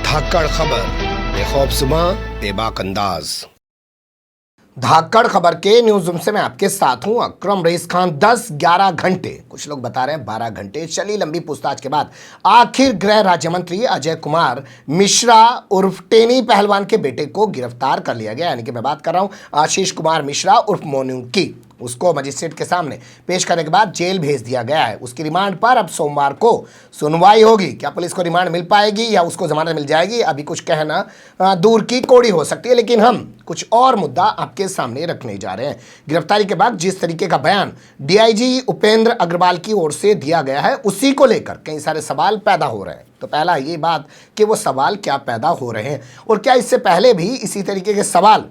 धाकड़ खबर, बेखौफजुमा बेबाक अंदाज। धाकड़ खबर के न्यूज रूम से मैं आपके साथ हूं अकरम रईस खान। 10-11 घंटे, कुछ लोग बता रहे हैं 12 घंटे चली लंबी पूछताछ के बाद आखिर गृह राज्य मंत्री अजय कुमार मिश्रा उर्फ टेनी पहलवान के बेटे को गिरफ्तार कर लिया गया। यानी कि मैं बात कर रहा हूं आशीष कुमार मिश्रा उर्फ मोनू की। उसको मजिस्ट्रेट के सामने पेश करने के बाद जेल भेज दिया गया है। उसकी रिमांड पर अब सोमवार को सुनवाई होगी। क्या पुलिस को रिमांड मिल पाएगी या उसको जमानत मिल जाएगी, अभी कुछ कहना दूर की कौड़ी हो सकती है। लेकिन हम कुछ और मुद्दा आपके सामने रखने जा रहे हैं। गिरफ्तारी के बाद जिस तरीके का बयान डीआईजी उपेंद्र अग्रवाल की ओर से दिया गया है, उसी को लेकर कई सारे सवाल पैदा हो रहे हैं। तो पहला ये बात कि वो सवाल क्या पैदा हो रहे हैं और क्या इससे पहले भी इसी तरीके के सवाल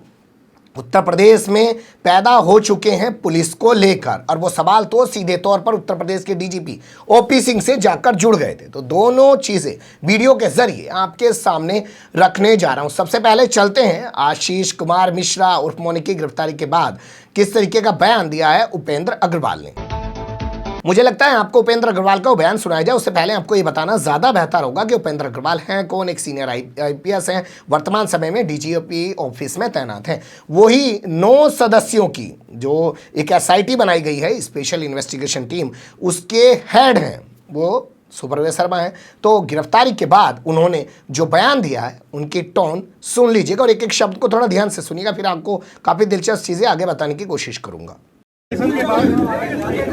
उत्तर प्रदेश में पैदा हो चुके हैं पुलिस को लेकर, और वो सवाल तो सीधे तौर पर उत्तर प्रदेश के डीजीपी ओपी सिंह से जाकर जुड़ गए थे। तो दोनों चीजें वीडियो के जरिए आपके सामने रखने जा रहा हूं। सबसे पहले चलते हैं आशीष कुमार मिश्रा उर्फ मोनी की गिरफ्तारी के बाद किस तरीके का बयान दिया है उपेंद्र अग्रवाल ने। मुझे लगता है आपको उपेंद्र अग्रवाल का बयान सुनाया जाए उससे पहले आपको ये बताना ज्यादा बेहतर होगा कि उपेंद्र अग्रवाल हैं कौन। एक सीनियर आईपीएस हैं, वर्तमान समय में डीजीपी ऑफिस में तैनात हैं। वही 9 सदस्यों की जो एक एसआईटी बनाई गई है, स्पेशल इन्वेस्टिगेशन टीम, उसके हेड हैं वो सुब्रमण्य शर्मा है। तो गिरफ्तारी के बाद उन्होंने जो बयान दिया है, उनकी टोन सुन लीजिएगा और एक एक शब्द को थोड़ा ध्यान से सुनिएगा, फिर आपको काफी दिलचस्प चीजें आगे बताने की कोशिश करूंगा। के बाद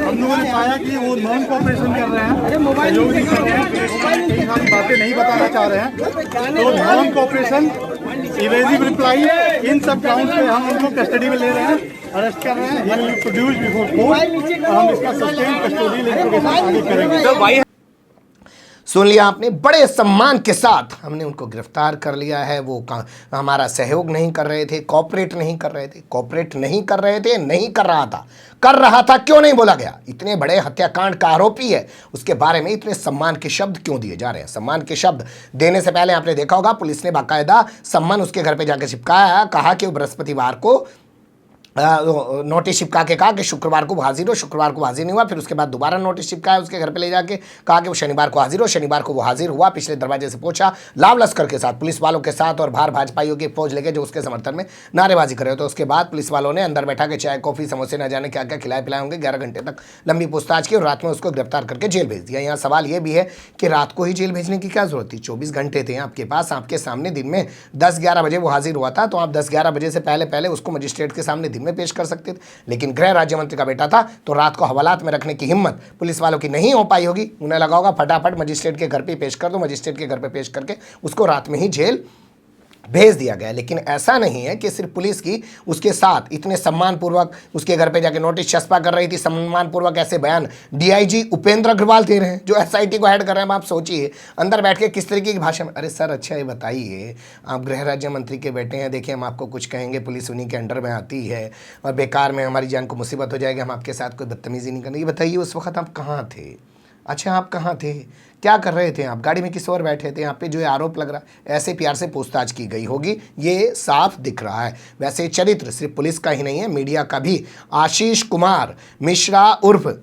हम लोगों ने पाया कि वो नॉन कॉपरेशन कर रहे हैं, सहयोग नहीं कर रहे हैं, कई सारी बातें नहीं बताना चाह रहे हैं। तो नॉन कॉपरेशन, इवेजिव रिप्लाई, इन सब ग्राउंड पे हम उनको कस्टडी में ले रहे हैं, अरेस्ट कर रहे हैं। ही प्रोड्यूस बिफोर कोर्ट, हम इसका सस्टेन कस्टोडियल इंट्रोगेशन आगे करेंगे। सुन लिया आपने, बड़े सम्मान के साथ हमने उनको गिरफ्तार कर लिया है। वो हमारा सहयोग नहीं कर रहे थे, कॉपरेट नहीं कर रहे थे, कॉपरेट नहीं कर रहे थे, नहीं कर रहा था, कर रहा था, क्यों नहीं बोला गया? इतने बड़े हत्याकांड का आरोपी है, उसके बारे में इतने सम्मान के शब्द क्यों दिए जा रहे हैं? सम्मान के शब्द देने से पहले आपने देखा होगा पुलिस ने बाकायदा सम्मान उसके घर पे जाकर चिपकाया, कहा कि वो बृहस्पतिवार को नोटिस चिपका के कहा कि शुक्रवार को वो हाजिर हो। शुक्रवार को हाजिर नहीं हुआ, फिर उसके बाद दोबारा नोटिस चिपकाया उसके घर पे ले जाके, कहा कि वो शनिवार को हाजिर हो। शनिवार को वो हाजिर हुआ, पिछले दरवाजे से पहुंचा, लाव लश्कर के साथ, पुलिस वालों के साथ और बाहर भाजपाइयों की फौज लेके जो उसके समर्थन में नारेबाजी करे। तो उसके बाद पुलिस वालों ने अंदर बैठा के चाय कॉफी समोसे न जाने क्या क्या खिलाए पिलाए होंगे। 11 घंटे तक लंबी पूछताछ की और रात में उसको गिरफ्तार करके जेल भेज दिया। यहाँ सवाल ये भी है कि रात को ही जेल भेजने की क्या जरूरत थी? 24 घंटे थे आपके पास, आपके सामने। दिन में 10-11 बजे वो हाजिर हुआ था, तो आप 10-11 बजे से पहले उसको मजिस्ट्रेट के सामने दिन में पेश कर सकते थे। लेकिन गृह राज्य मंत्री का बेटा था, तो रात को हवालात में रखने की हिम्मत पुलिस वालों की नहीं हो पाई होगी। उन्हें लगा होगा फटाफट मजिस्ट्रेट के घर पे पेश कर दो, मजिस्ट्रेट के घर पे पेश करके उसको रात में ही जेल भेज दिया गया। लेकिन ऐसा नहीं है कि सिर्फ पुलिस की उसके साथ इतने सम्मानपूर्वक उसके घर पे जाके नोटिस चस्पा कर रही थी, सम्मानपूर्वक ऐसे बयान डीआईजी उपेंद्र अग्रवाल दे रहे हैं जो एसआईटी को हेड कर रहे हैं। आप सोचिए अंदर बैठ के किस तरीके की भाषा में। अरे सर, अच्छा ये बताइए, आप गृह राज्य मंत्री के बेटे हैं, देखिए हम आपको कुछ कहेंगे, पुलिस उन्हीं के अंडर में आती है और बेकार में हमारी जान को मुसीबत हो जाएगी, हम आपके साथ कोई बदतमीजी नहीं करेंगे। बताइए उस वक्त आप कहाँ थे? अच्छा, आप कहाँ थे? क्या कर रहे थे? आप गाड़ी में किस और बैठे थे? यहाँ पे जो आरोप लग रहा है, ऐसे प्यार से पूछताछ की गई होगी, ये साफ दिख रहा है। वैसे चरित्र सिर्फ पुलिस का ही नहीं है, मीडिया का भी आशीष कुमार मिश्रा उर्फ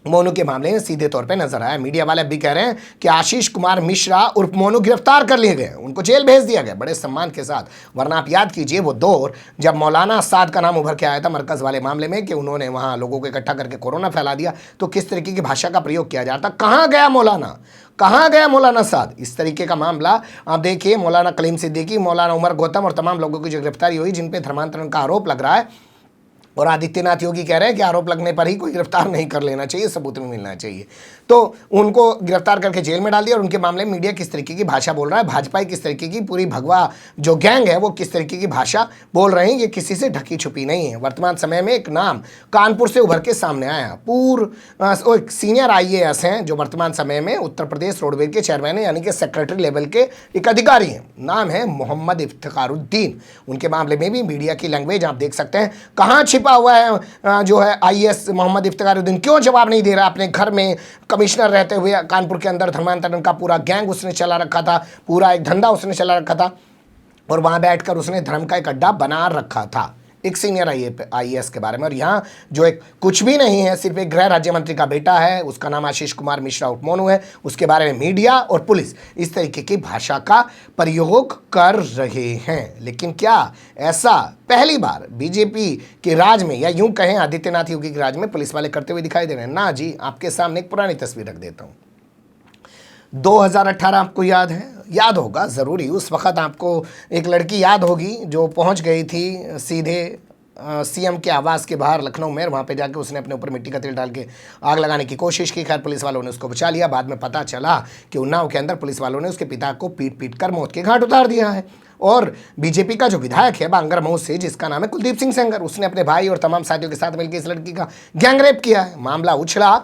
मोनू के मामले में सीधे तौर पे नजर आया। मीडिया वाले भी कह रहे हैं कि आशीष कुमार मिश्रा उर्फ मोनू गिरफ्तार कर लिए गए, उनको जेल भेज दिया गया बड़े सम्मान के साथ। वरना आप याद कीजिए वो दौर जब मौलाना साद का नाम उभर के आया था मरकज वाले मामले में कि उन्होंने वहां लोगों को इकट्ठा करके कोरोना फैला दिया, तो किस तरीके की भाषा का प्रयोग किया जाता। कहाँ गया मौलाना, कहाँ गया मौलाना साद? इस तरीके का मामला आप देखिए, मौलाना कलीम सिद्दीकी, मौलाना उमर गौतम और तमाम लोगों की जो गिरफ्तारी हुई जिन पे धर्मांतरण का आरोप लग रहा है, और आदित्यनाथ योगी कह रहे हैं कि आरोप लगने पर ही कोई गिरफ्तार नहीं कर लेना चाहिए, सबूत में मिलना चाहिए। तो उनको गिरफ्तार करके जेल में डाल दिया। और उनके मामले में मीडिया किस तरीके की भाषा बोल रहा है, भाजपा किस तरीके की पूरी भगवा जो गैंग है वो किस तरीके की भाषा बोल रहे हैं, ये किसी से ढकी छुपी नहीं है। वर्तमान समय में एक नाम कानपुर से उभर के सामने आया, एक सीनियर IAS हैं जो वर्तमान समय में उत्तर प्रदेश रोडवेज के चेयरमैन है, यानी कि सेक्रेटरी लेवल के एक अधिकारी हैं। नाम है मोहम्मद इफ्तिखारुद्दीन। उनके मामले में भी मीडिया की लैंग्वेज आप देख सकते हैं। कहाँ छिपा हुआ है जो है IAS मोहम्मद इफ्तिखारुद्दीन, क्यों जवाब नहीं दे रहा? अपने घर में कमिश्नर रहते हुए कानपुर के अंदर धर्मांतरण का पूरा गैंग उसने चला रखा था, पूरा एक धंधा उसने चला रखा था, और वहां बैठकर उसने धर्म का एक अड्डा बना रखा था। एक सीनियर IAS के बारे में। और यहाँ जो एक कुछ भी नहीं है, सिर्फ एक गृह राज्य मंत्री का बेटा है, उसका नाम आशीष कुमार मिश्रा उर्फ मोनू है, उसके बारे में मीडिया और पुलिस इस तरीके की भाषा का प्रयोग कर रहे हैं। लेकिन क्या ऐसा पहली बार बीजेपी के राज में, या यूं कहें आदित्यनाथ योगी के राज में, पुलिस वाले करते हुए दिखाई दे रहे हैं? ना जी, आपके सामने एक पुरानी तस्वीर रख देता हूं। 2018 आपको याद है, याद होगा ज़रूरी, उस वक्त आपको एक लड़की याद होगी जो पहुंच गई थी सीधे सीएम के आवास के बाहर लखनऊ में। वहाँ पे जाके उसने अपने ऊपर मिट्टी का तेल डाल के आग लगाने की कोशिश की। खैर पुलिस वालों ने उसको बचा लिया। बाद में पता चला कि उन्नाव के अंदर पुलिस वालों ने उसके पिता को पीट पीट कर मौत के घाट उतार दिया है। और बीजेपी का जो विधायक है बांगर मऊ से, जिसका नाम है कुलदीप सिंह सेंगर, उसने अपने भाई और तमाम साथियों के साथ मिलकर इस लड़की का गैंगरेप किया है। मामला उछला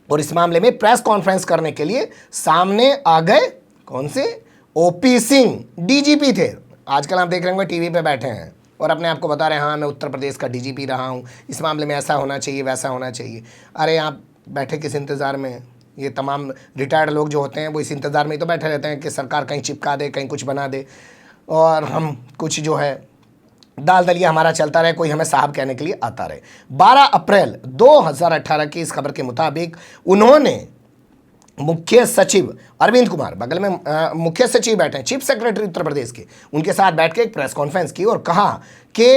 और इस मामले में प्रेस कॉन्फ्रेंस करने के लिए सामने आ गए कौन से? OP सिंह, DGP थे। आजकल आप देख रहे होंगे टीवी पे बैठे हैं और अपने आप को बता रहे हैं, हाँ मैं उत्तर प्रदेश का DGP रहा हूँ, इस मामले में ऐसा होना चाहिए, वैसा होना चाहिए। अरे आप बैठे किस इंतज़ार में? ये तमाम रिटायर्ड लोग जो होते हैं वो इस इंतज़ार में ही तो बैठे रहते हैं कि सरकार कहीं चिपका दे, कहीं कुछ बना दे, और हम कुछ जो है दाल दलिया हमारा चलता रहे, कोई हमें साहब कहने के लिए आता रहे। 12 अप्रैल 2018 की इस खबर के मुताबिक उन्होंने मुख्य सचिव अरविंद कुमार, बगल में मुख्य सचिव बैठे हैं, चीफ सेक्रेटरी उत्तर प्रदेश के, उनके साथ बैठ के एक प्रेस कॉन्फ्रेंस की और कहा कि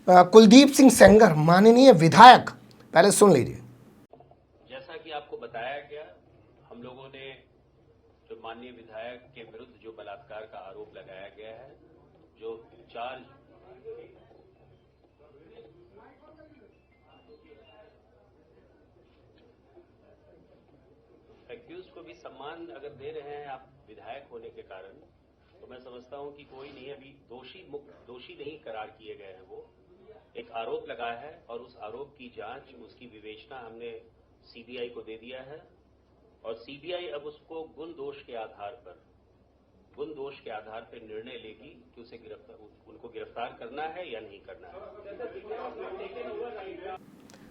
कुलदीप सिंह सेंगर माननीय विधायक, पहले सुन लीजिए। जैसा कि आपको बताया गया, हम लोगों ने जो माननीय विधायक के विरुद्ध जो बलात्कार का आरोप लगाया गया है, जो चार्ज एक्यूज को भी सम्मान अगर दे रहे हैं आप विधायक होने के कारण, तो मैं समझता हूं कि कोई नहीं, अभी दोषी नहीं करार किए गए हैं। वो एक आरोप लगा है और उस आरोप की जांच, उसकी विवेचना हमने CBI को दे दिया है और CBI अब उसको गुण दोष के आधार पर निर्णय लेगी कि उनको गिरफ्तार करना है या नहीं करना है।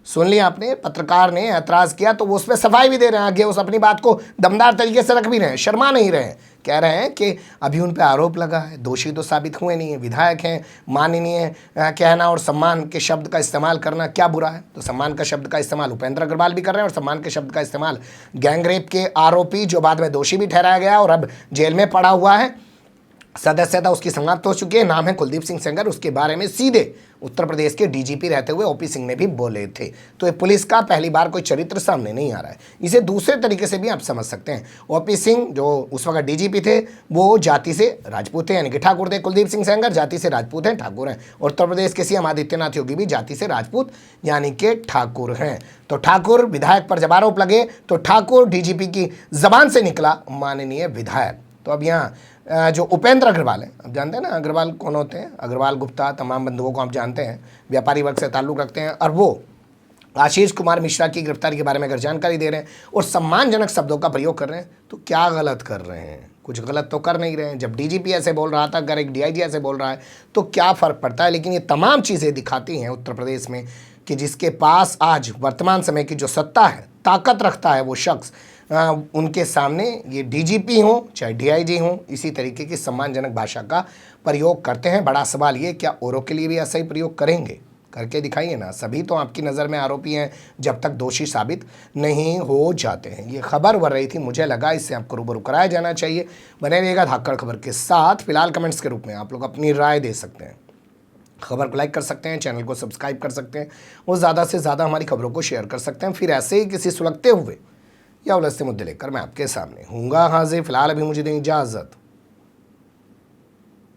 सुन लिया आपने, पत्रकार ने ऐतराज किया तो वो उस पर सफाई भी दे रहे हैं, आगे उस अपनी बात को दमदार तरीके से रख भी रहे हैं, शर्मा नहीं रहे हैं। कह रहे हैं कि अभी उन पे आरोप लगा है, दोषी तो साबित हुए नहीं है, विधायक हैं, माननीय कहना और सम्मान के शब्द का इस्तेमाल करना क्या बुरा है? तो सम्मान का शब्द का इस्तेमाल उपेंद्र अग्रवाल भी कर रहे हैं और सम्मान के शब्द का इस्तेमाल गैंगरेप के आरोपी, जो बाद में दोषी भी ठहराया गया और अब जेल में पड़ा हुआ है, सदस्यता उसकी समाप्त हो चुकी है, नाम है कुलदीप सिंह सेंगर, उसके बारे में सीधे उत्तर प्रदेश के DGP रहते हुए OP सिंह ने भी बोले थे। तो ये पुलिस का पहली बार कोई चरित्र सामने नहीं आ रहा है। इसे दूसरे तरीके से भी आप समझ सकते हैं। OP सिंह जो उस वक्त DGP थे वो जाति से राजपूत थे, यानी कि ठाकुर थे। कुलदीप सिंह सेंगर जाति से राजपूत हैं, ठाकुर हैं। और उत्तर प्रदेश के CM आदित्यनाथ योगी भी जाति से राजपूत यानी कि ठाकुर हैं। तो ठाकुर विधायक पर जब आरोप लगे तो ठाकुर DGP की जबान से निकला माननीय विधायक। तो अब यहाँ जो उपेंद्र अग्रवाल है, आप जानते हैं ना अग्रवाल कौन होते हैं? अग्रवाल गुप्ता, तमाम बंधुओं को आप जानते हैं, व्यापारी वर्ग से ताल्लुक़ रखते हैं, और वो आशीष कुमार मिश्रा की गिरफ्तारी के बारे में अगर जानकारी दे रहे हैं और सम्मानजनक शब्दों का प्रयोग कर रहे हैं, तो क्या गलत कर रहे हैं? कुछ गलत तो कर नहीं रहे हैं। जब DGP ऐसे बोल रहा था, अगर एक DIG ऐसे बोल रहा है तो क्या फ़र्क पड़ता है? लेकिन ये तमाम चीज़ें दिखाती हैं उत्तर प्रदेश में कि जिसके पास आज वर्तमान समय की जो सत्ता है, ताकत रखता है वो शख्स, उनके सामने ये DGP हों चाहे DIG हों, इसी तरीके की सम्मानजनक भाषा का प्रयोग करते हैं। बड़ा सवाल ये, क्या औरों के लिए भी ऐसा ही प्रयोग करेंगे? करके दिखाइए ना। सभी तो आपकी नज़र में आरोपी हैं जब तक दोषी साबित नहीं हो जाते हैं। ये खबर उभर रही थी, मुझे लगा इससे आपको रूबरू कराया जाना चाहिए। बने रहिएगा धाकड़ खबर के साथ। फिलहाल कमेंट्स के रूप में आप लोग अपनी राय दे सकते हैं, खबर को लाइक कर सकते हैं, चैनल को सब्सक्राइब कर सकते हैं और ज़्यादा से ज़्यादा हमारी खबरों को शेयर कर सकते हैं। फिर ऐसे ही किसी सुलगते हुए या उलझते मुद्दे लेकर मैं आपके सामने हूँगा हाजिर। फिलहाल अभी मुझे दें इजाज़त।